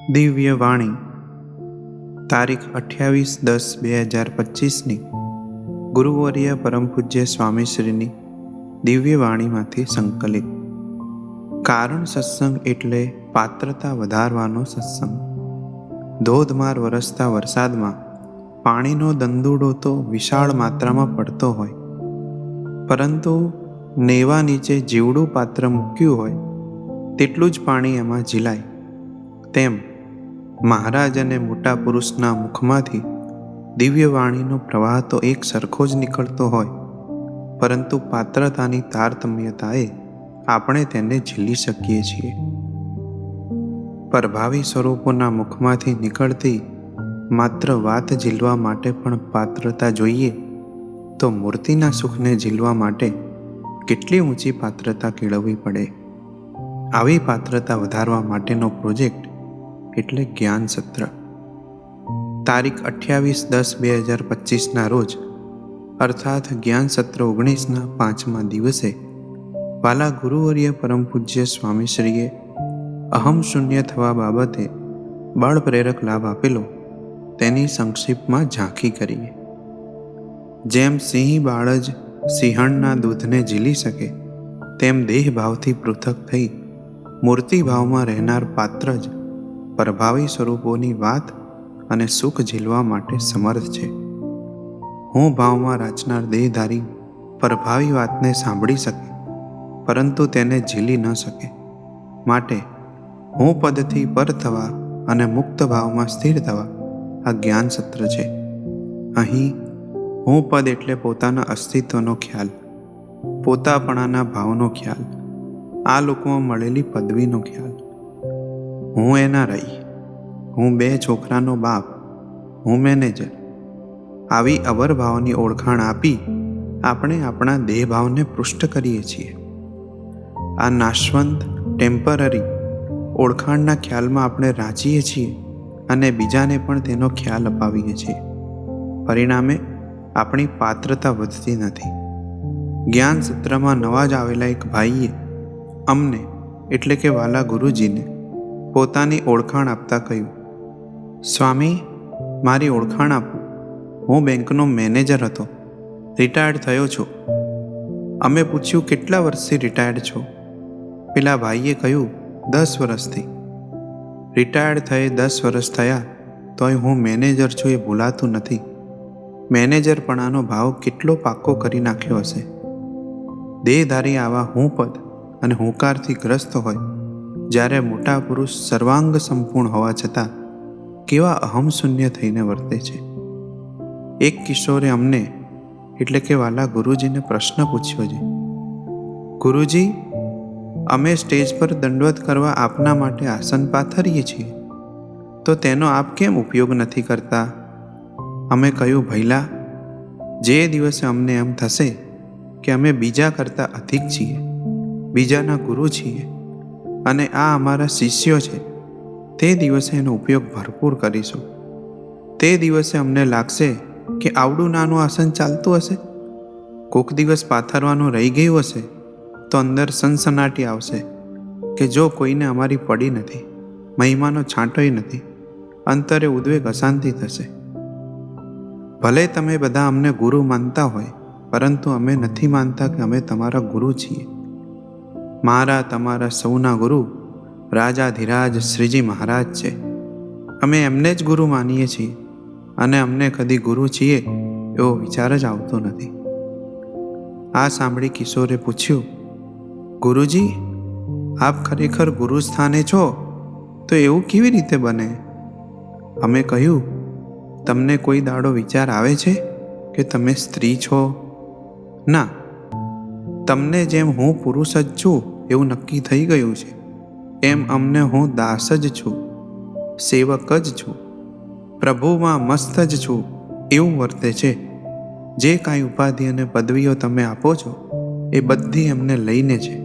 દિવ્ય વાણી તારીખ 28/10/2025ની ગુરુવર્ય પરમ પૂજ્ય સ્વામીશ્રીની દિવ્ય વાણીમાંથી સંકલિત. કારણ સત્સંગ એટલે પાત્રતા વધારવાનો સત્સંગ. ધોધમાર વરસતા વરસાદમાં પાણીનો દંદુડો તો વિશાળ માત્રામાં પડતો હોય, પરંતુ નેવા નીચે જીવડું પાત્ર મૂક્યું હોય તેટલું જ પાણી એમાં ઝીલાય. તેમ મહારાજ અને મોટા પુરુષના મુખમાંથી દિવ્ય વાણીનો પ્રવાહ તો એક સરખો જ નીકળતો હોય, પરંતુ પાત્રતાની તારતમ્યતાએ આપણે તેને ઝીલી શકીએ છીએ. પ્રભાવી સ્વરૂપોના મુખમાંથી નીકળતી માત્ર વાત ઝીલવા માટે પણ પાત્રતા જોઈએ, તો મૂર્તિના સુખને ઝીલવા માટે કેટલી ઊંચી પાત્રતા કેળવવી પડે. આવી પાત્રતા વધારવા માટેનો પ્રોજેક્ટ એટલે જ્ઞાન સત્ર. તારીખ 28/10/2025ના રોજ અર્થાત જ્ઞાન સત્ર 19ના 5મા દિવસે વાલા ગુરુવર્ય પરમ પૂજ્ય સ્વામીશ્રીએ અહમ શૂન્ય થવા બાબતે બળ પ્રેરક લાભ આપેલો તેની સંક્ષિપ્તમાં ઝાંખી કરીએ. જેમ સિંહ બાળજ સિંહણના દૂધને ઝીલી શકે, તેમ દેહ ભાવથી પૃથક થઈ મૂર્તિ ભાવમાં રહેનાર પાત્ર જ પ્રભાવી સ્વરૂપોની વાત અને સુખ ઝીલવા માટે સમર્થ છે. હું ભાવમાં રાચનાર દેહધારી પ્રભાવી વાતને સાંભળી શકે, પરંતુ તેને ઝીલી ન શકે. માટે હું પદથી પર થવા અને મુક્ત ભાવમાં સ્થિર થવા આ જ્ઞાન સત્ર છે. અહીં હું પદ એટલે પોતાના અસ્તિત્વનો ખ્યાલ, પોતાપણાના ભાવનો ખ્યાલ, આ લોકોમાં મળેલી પદવીનો ખ્યાલ. હું એના રહી, હું 2 છોકરાનો બાપ, હું મેનેજર. આવી અવર ભાવની ઓળખાણ આપી આપણે આપણા દેહ ભાવને પૃષ્ઠ કરીએ છીએ. આ નાશવંત ટેમ્પરરી ઓળખાણના ખ્યાલમાં આપણે રાચીએ છીએ અને બીજાને પણ તેનો ખ્યાલ અપાવીએ છીએ. પરિણામે આપણી પાત્રતા વધતી નથી. જ્ઞાન સત્રમાં નવા જ આવેલા એક ભાઈએ અમને એટલે કે વાલા ગુરુજીને પોતાની ઓળખાણ આપતા કહ્યું, સ્વામી, મારી ઓળખાણ આપો. હું બેંકનો મેનેજર હતો, રિટાયર્ડ થયો છું. અમે પૂછ્યું, કેટલા વર્ષથી રિટાયર્ડ છો? પેલા ભાઈએ કહ્યું, 10 વર્ષથી. રિટાયર્ડ થયે 10 વર્ષ થયા તોય હું મેનેજર છું એ ભૂલાતું નથી. મેનેજરપણાનો ભાવ કેટલો પાકો કરી નાખ્યો હશે. દેહધારી આવા હું પદ અને હુંકારથી ગ્રસ્ત હોય, જ્યારે મોટા પુરુષ સર્વાંગ સંપૂર્ણ હોવા છતાં કેવા અહમશૂન્ય થઈને વર્તે છે. એક કિશોરે અમને એટલે કે વાલા ગુરુજીને પ્રશ્ન પૂછ્યો છે, ગુરુજી, અમે સ્ટેજ પર દંડવત કરવા આપના માટે આસન પાથરીએ છીએ, તો તેનો આપ કેમ ઉપયોગ નથી કરતા? અમે કહ્યું, ભૈલા, જે દિવસે અમને એમ થશે કે અમે બીજા કરતાં અધિક છીએ, બીજાના ગુરુ છીએ અને આ અમારા શિષ્યો છે, તે દિવસે એનો ઉપયોગ ભરપૂર કરીશું. તે દિવસે અમને લાગશે કે આવડું નાનું આસન ચાલતું હશે. કોક દિવસ પાથરવાનું રહી ગયું હશે તો અંદર સનસનાટી આવશે કે જો કોઈને અમારી પડી નથી, મહિમાનો છાંટોય નથી, અંતરે ઉદ્વેગ અશાંતિ થશે. ભલે તમે બધા અમને ગુરુ માનતા હોય, પરંતુ અમે નથી માનતા કે અમે તમારા ગુરુ છીએ. મારા તમારા સૌના ગુરુ રાજાધિરાજ શ્રીજી મહારાજ છે. અમે એમને જ ગુરુ માનીએ છીએ અને અમને કદી ગુરુ છીએ એવો વિચાર જ આવતો નથી. આ સાંભળી કિશોરે પૂછ્યું, ગુરુજી, આપ ખરેખર ગુરુ સ્થાને છો તો એવું કેવી રીતે બને? અમે કહ્યું, તમને કોઈ દાડો વિચાર આવે છે કે તમે સ્ત્રી છો? ના, તમને જેમ હું પુરુષ જ છું એવું નક્કી થઈ ગયું છે, એમ અમને હું દાસ જ છું, સેવક જ છું, પ્રભુમાં મસ્ત જ છું એવું વર્તે છે. જે કાંઈ ઉપાધિ અને પદવીઓ તમે આપો છો એ બધી એમને લઈને છે.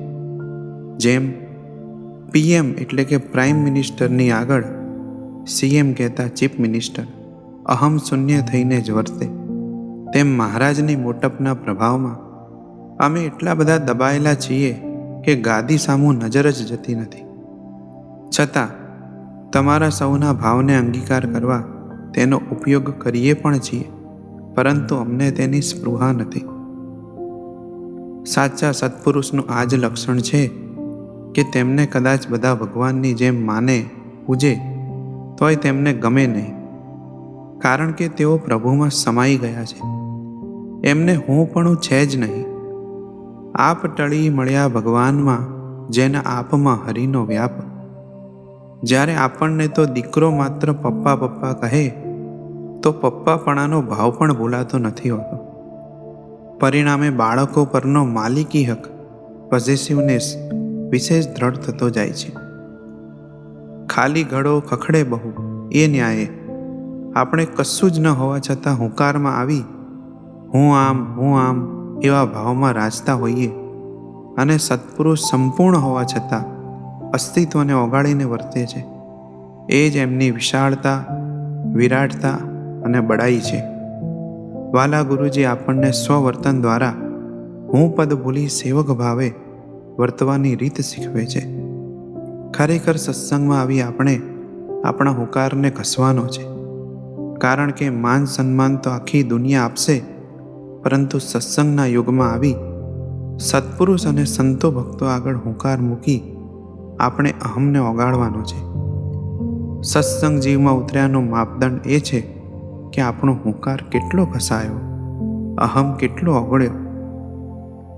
જેમ PM એટલે કે પ્રાઇમ મિનિસ્ટરની આગળ CM કહેતા ચીફ મિનિસ્ટર અહમ શૂન્ય થઈને જ વર્તે, તેમ મહારાજની મોટપના પ્રભાવમાં અમે એટલા બધા દબાયેલા છીએ કે ગાદી સામું નજર જ જતી નથી. છતાં તમારા સૌના ભાવને અંગીકાર કરવા તેનો ઉપયોગ કરીએ પણ છીએ, પરંતુ અમને તેની સ્પૃહા નથી. સાચા સત્પુરુષનું આ જ લક્ષણ છે કે તેમને કદાચ બધા ભગવાનની જેમ માને પૂજે તોય તેમને ગમે નહીં, કારણ કે તેઓ પ્રભુમાં સમાઈ ગયા છે. એમને હું પણ છે જ નહીં. આપ ટળી મળ્યા ભગવાનમાં, જેના આપમાં હરિનો વ્યાપ. જ્યારે આપણને તો દીકરો માત્ર પપ્પા પપ્પા કહે તો પપ્પાપણાનો ભાવ પણ ભૂલાતો નથી હોતો. પરિણામે બાળકો પરનો માલિકી હક, પોઝેસિવનેસ વિશેષ દ્રઢ થતો જાય છે. ખાલી ઘડો ખખડે બહુ એ ન્યાયે આપણે કશું જ ન હોવા છતાં હુંકારમાં આવી હું આમ એવા ભાવમાં રાચતા હોઈએ, અને સત્પુરુષ સંપૂર્ણ હોવા છતાં અસ્તિત્વને ઓગાળીને વર્તે છે. એ જ એમની વિશાળતા, વિરાટતા અને બડાઈ છે. વાલા ગુરુજી આપણને સ્વવર્તન દ્વારા હું પદ ભૂલી સેવક ભાવે વર્તવાની રીત શીખવે છે. ખરેખર સત્સંગમાં આવી આપણે આપણા હુંકારને ઘસવાનો છે, કારણ કે માન સન્માન તો આખી દુનિયા આપશે, પરંતુ સત્સંગના યુગમાં આવી સત્પુરુષ અને સંતો ભક્તો આગળ હુંકાર મૂકી આપણે અહમને ઓગાળવાનો છે. સત્સંગ જીવમાં ઉતર્યાનો માપદંડ એ છે કે આપણો હુંકાર કેટલો ઘસાયો, અહમ કેટલો ઓગળ્યો.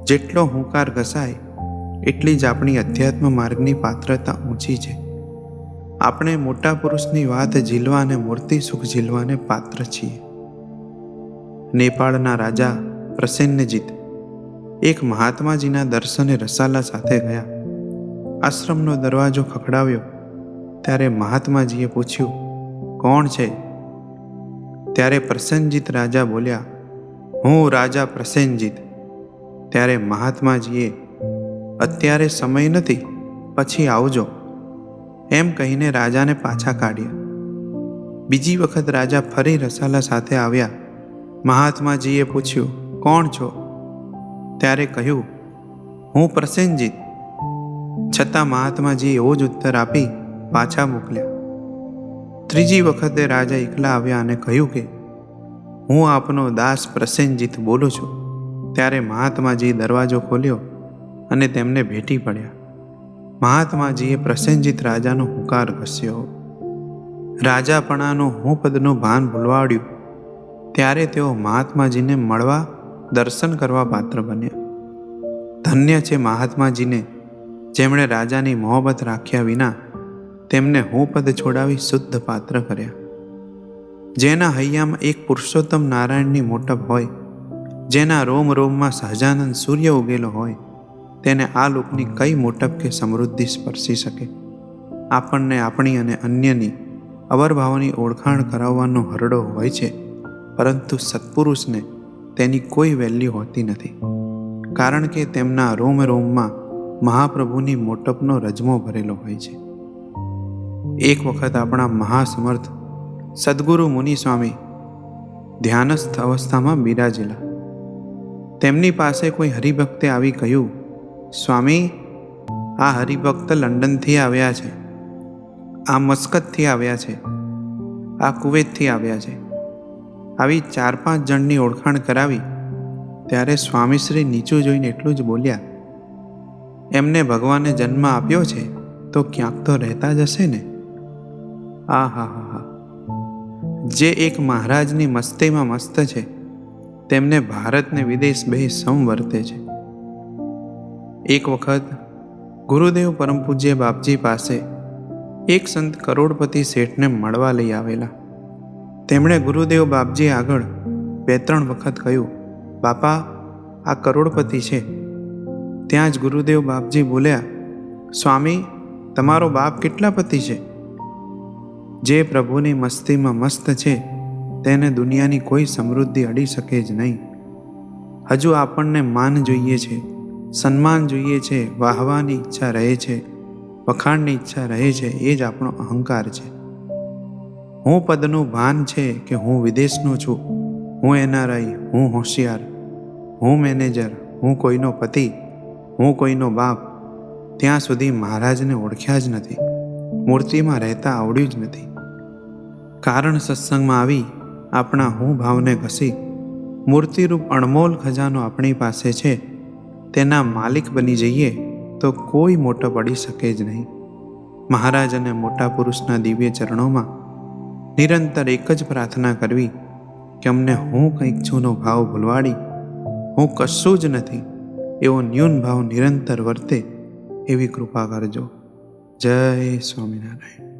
જેટલો હુંકાર ઘસાય એટલી જ આપણી અધ્યાત્મ માર્ગની પાત્રતા ઊંચી છે. આપણે મોટા પુરુષની વાત ઝીલવા અને મૂર્તિ સુખ ઝીલવાને પાત્ર છીએ. નેપાળના રાજા પ્રસેનજીત એક મહાત્માજીના દર્શને રસાલા સાથે ગયા. આશ્રમનો દરવાજો ખખડાવ્યો ત્યારે મહાત્માજીએ પૂછ્યું, કોણ છે? ત્યારે પ્રસેનજીત રાજા બોલ્યા, હું રાજા પ્રસેનજીત. ત્યારે મહાત્માજીએ, અત્યારે સમય નથી, પછી આવજો, એમ કહીને રાજાને પાછા કાઢ્યા. બીજી વખત રાજા ફરી રસાલા સાથે આવ્યા. મહાત્માજીએ પૂછ્યું, કોણ છો? ત્યારે કહ્યું, હું પ્રસેનજીત. છતાં મહાત્માજીએ એવો જ ઉત્તર આપી પાછા મોકલ્યા. ત્રીજી વખતે રાજા એકલા આવ્યા અને કહ્યું કે હું આપનો દાસ પ્રસેનજીત બોલું છું. ત્યારે મહાત્માજી દરવાજો ખોલ્યો અને તેમને ભેટી પડ્યા. મહાત્માજીએ પ્રસેનજીત રાજાનો હુંકાર ઘસ્યો. રાજાપણાનું હું પદનું ભાન ભૂલવાડ્યું. ત્યારે તેઓ મહાત્માજીને મળવા, દર્શન કરવા પાત્ર બન્યા. ધન્ય છે મહાત્માજીને, જેમણે રાજાની મોહબત રાખ્યા વિના તેમને હું પદ છોડાવી શુદ્ધ પાત્ર કર્યા. જેના હૈયામાં એક પુરુષોત્તમ નારાયણની મોટપ હોય, જેના રોમ રોમમાં સહજાનંદ સૂર્ય ઉગેલો હોય, તેને આ લોકની કઈ મોટપ કે સમૃદ્ધિ સ્પર્શી શકે? આપણને આપણી અને અન્યની અવરભાવની ઓળખાણ કરાવવાનો હરડો હોય છે, પરંતુ સત્પુરુષને તેની કોઈ વેલ્યુ હોતી નથી, કારણ કે તેમના રોમ રોમમાં મહાપ્રભુની મોટપનો રજમો ભરેલો હોય છે. એક વખત આપણા મહાસમર્થ સદગુરુ મુનિ સ્વામી ધ્યાનસ્થ અવસ્થામાં બિરાજેલા. તેમની પાસે કોઈ હરિભક્તે આવી કહ્યું, સ્વામી, આ હરિભક્ત લંડનથી આવ્યા છે, આ મસ્કતથી આવ્યા છે, આ કુવૈતથી આવ્યા છે. આવી 4-5 જણની ઓળખાણ કરાવી. ત્યારે સ્વામીશ્રી નીચું જોઈને એટલું જ બોલ્યા, એમને ભગવાને જન્મ આપ્યો છે તો ક્યાંક તો રહેતા જ હશે ને. આહાહા, જે એક મહારાજની મસ્તીમાં મસ્ત છે, તેમને ભારત ને વિદેશ બે સંવર્તે છે. એક વખત ગુરુદેવ પરમ પૂજ્ય બાપજી પાસે એક સંત કરોડપતિ શેઠને મળવા લઈ આવેલા. તેમણે ગુરુદેવ બાપજી આગળ 2-3 વખત કહ્યું, બાપા, આ કરોડપતિ છે. ત્યાં જ ગુરુદેવ બાપજી બોલ્યા, સ્વામી, તમારો બાપ કેટલા પતિ છે? જે પ્રભુની મસ્તીમાં મસ્ત છે તેને દુનિયાની કોઈ સમૃદ્ધિ અડી શકે જ નહીં. હજુ આપણને માન જોઈએ છે, સન્માન જોઈએ છે, વાહવાની ઈચ્છા રહે છે, વખાણની ઈચ્છા રહે છે. એ જ આપણો અહંકાર છે. હું પદનું ભાન છે કે હું વિદેશનો છું, હું એનઆરઆઈ, હું હોશિયાર, હું મેનેજર, હું કોઈનો પતિ, હું કોઈનો બાપ, ત્યાં સુધી મહારાજને ઓળખ્યા જ નથી. મૂર્તિમાં રહેતા આવડ્યું જ નથી. કારણ સત્સંગમાં આવી આપણા હું ભાવને ઘસી મૂર્તિરૂપ અણમોલ ખજાનો આપણી પાસે છે તેના માલિક બની જઈએ તો કોઈ મોટો પડી શકે જ નહીં. મહારાજ અને મોટા પુરુષના દિવ્ય ચરણોમાં નિરંતર એક જ પ્રાર્થના કરવી કે અમને હું કંઈક છુંનો ભાવ ભૂલવાડી હું કશું જ નથી એવો ન્યૂન ભાવ નિરંતર વર્તે એવી કૃપા કરજો. જય સ્વામિનારાયણ.